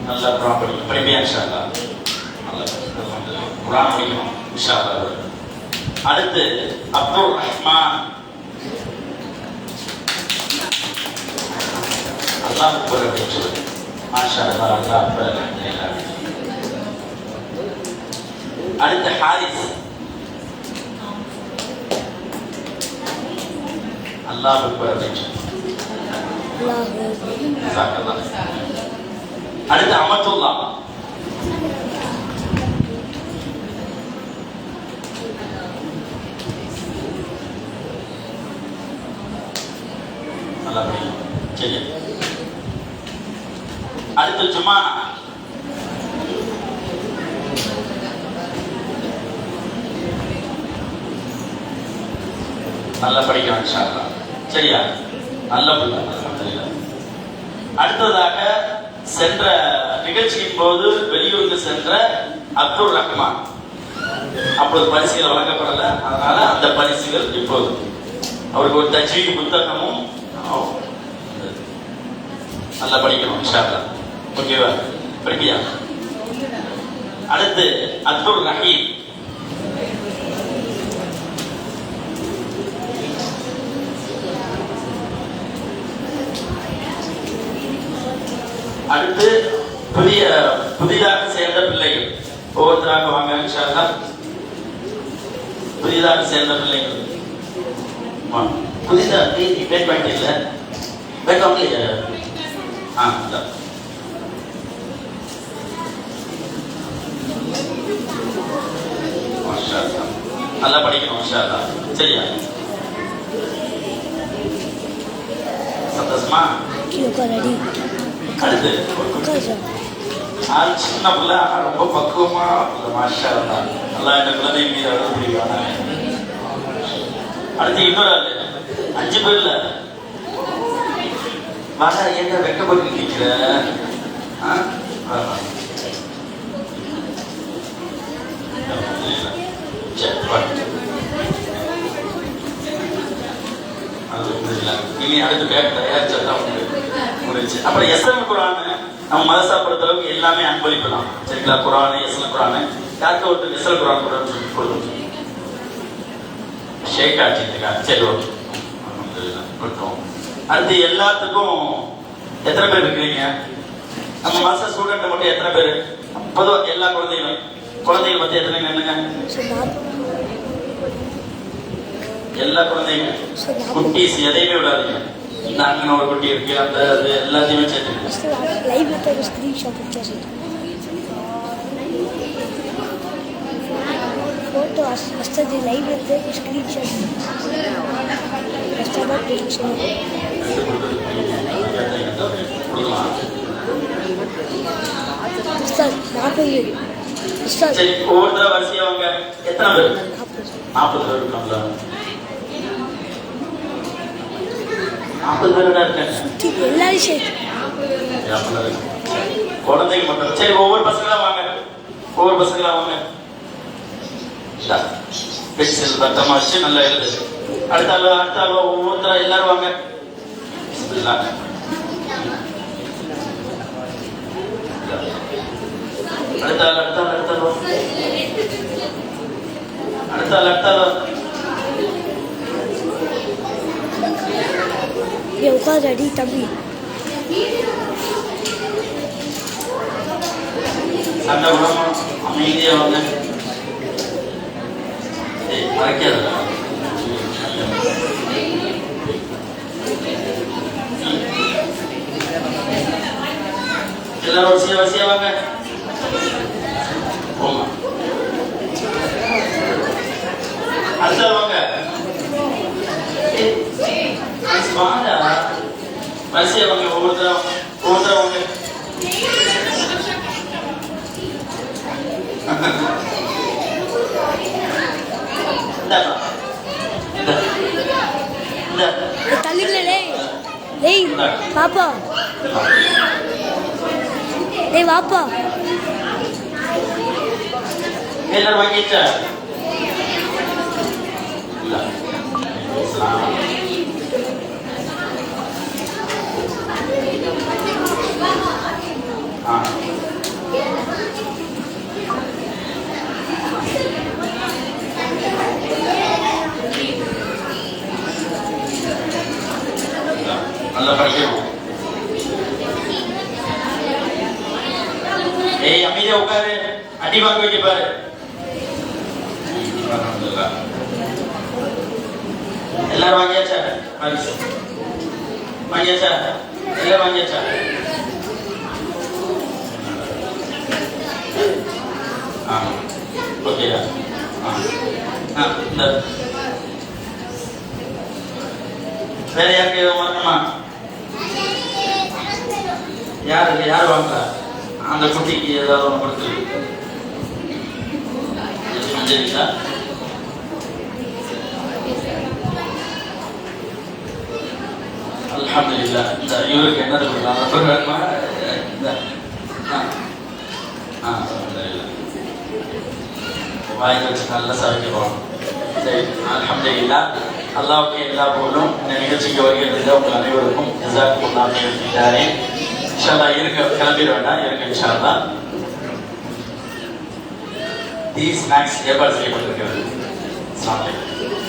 நல்லா குரான் படிக்கணும். படிப்பியா இன்ஷா அல்லாஹ்? நல்லா குரான் படிக்கணும் இன்ஷா அல்லாஹ். அடுத்து அப்துல் ரஹ்மான். அல்லாஹ் அக்பர் அப்படின்னு சொல்லு. மாஷா அல்லாஹ், அல்லாஹ் அக்பர். அடுத்து ஹாரிஸ். அல்லாஹ் அக்பர் அப்படின்னு சொல்லு. அடுத்து அமத்துல்லா. நல்லா படிக்கணும். சரி. அடுத்து ஜுமானா. நல்லா படிக்கணும் இன்ஷா அல்லாஹ். சரியா? நல்ல பிள்ளை. அடுத்ததாக சென்ற நிகழ்ச்சியின் போது வெளியூருக்கு சென்ற அப்துல் ரஹ்மான், அப்போது பரிசுகள் வழங்கப்படல. அதனால அந்த பரிசுகள் இப்போது அவருக்கு ஒரு தஜ்வீத் புத்தகமும். நல்லா படிக்கணும் இன்ஷா அல்லாஹ். ஓகேவா? படிப்பியா? அடுத்து அப்துல் ரஹீம். அடுத்து புதிதாக சேர்ந்த பிள்ளைகள் ஒவ்வொருத்தராக வாங்க இன்ஷா அல்லாஹ். புதிதாக சேர்ந்த பிள்ளைகள் புதிதாக பேட் பாயிண்ட் இல்லை பேட் இல்லையா? நல்லா படிக்கணும் இன்ஷா அல்லாஹ். சரியா? சந்தோஷமா? அடுத்து சின்ன பிள்ளை ரொம்ப பக்குவமா மாஷா அல்லாஹ். நல்லா இந்த குழந்தை மீது அழகு பிடிவான. அடுத்து இன்னொரு ஆளு. 5 பேர்ல வாங்க. என்ன வெக்கப்பட்டு நிற்கிற? இனி அடுத்து பேக் தயாரிச்சதான் முடிச்சு. அப்புறம் எஸ்எம் குரான் நம்ம மதரசா பொறுத்த அளவுக்கு எல்லாமே அன்பளிப்பு தான். சரிங்களா? குரான், எஸ்எல் குரான், யாருக்கு ஒருத்தர் எஸ்எல் குரான் குரான் சொல்லி கொடுக்கும். ஷேக் ஆச்சுக்கா. சரி, ஓகே. அடுத்து எல்லாத்துக்கும் எத்தனை பேர் இருக்கிறீங்க? நம்ம மாஸ்டர் ஸ்டூடெண்ட் மட்டும் எத்தனை பேர்? பொதுவாக எல்லா குழந்தைகள் மத்திய எத்தனை என்னங்க? எல்லா குழந்தைங்க குட்டீஸ் எதையுமே விடாதீங்க. இந்த அண்ணன் ஒரு குட்டி இருக்கு, அந்த அது எல்லாத்தையுமே சேர்த்து फोटो वस्तदी लाइव इरते स्क्रीन शॉट वस्तदा प्रेडिक्शन उस्ताद 40 उस्ताद சரி ஒவ்வொரு வரிசையா வாங்க. எத்தனை பேர்? 40 பேர் இருக்காங்களா? 40 பேர் இருக்காங்க எல்லாரும் சேர்த்து குழந்தைங்க மட்டும். சரி ஒவ்வொரு பசங்களா வாங்க. ஒவ்வொரு பசங்களா வாங்க. பென்சில் பத்தமா வச்சு நல்லா எழுது. அடுத்த ஆள் ஒவ்வொருத்தரா எல்லாரும் வாங்க. அடுத்த ஆள் ये उखाड़ रेडी तभी சண்டை விடாம அமைதியா வாங்க. மறைக்காத. எல்லாரும் வரிசையா வாங்க. போங்க. அடுத்த வாங்க. வாங்க வரிசையா வாங்க. ஒவ்வொருத்தரா வாங்க. पापा वापा எல்லாரும் வாங்கிச்சா? ஏய் அமைதியா உட்காரு, அடி வாங்க வைக்க பாரு. எல்லாரும் வாங்கியாச்சா? வாங்கியாச்சா? எல்லாம் வாங்கியாச்சா? ஓகேயா? இந்த வேற யாருக்கு வரணுமா? யார் வாங்க? அந்த குட்டிக்கு ஏதாவது ஒன்று கொடுத்து சரிங்களா? அல்ஹம்துலில்லாஹ். இந்த இவருக்கு என்னது கொடுக்கலாம்? ரப்பர் வேணுமா? வாய்க்கு வச்சு நல்லா சமைக்க போகணும். சரி, அல்ஹம்துலில்லாஹ். அல்லாஹ்வுக்கு எல்லா புகழும். இந்த நிகழ்ச்சிக்கு வருகிறது உங்கள் அனைவருக்கும் ஜஸாக்குமுல்லாஹ் ஹைரன். இன்ஷா அல்லாஹ் இருக்க கிளம்பிட வேண்டாம், இருக்க இன்ஷா அல்லாஹ். டீ ஸ்நாக்ஸ் ஏற்பாடு செய்யப்பட்டிருக்கிறது. அஸ்ஸலாமு அலைக்கும்.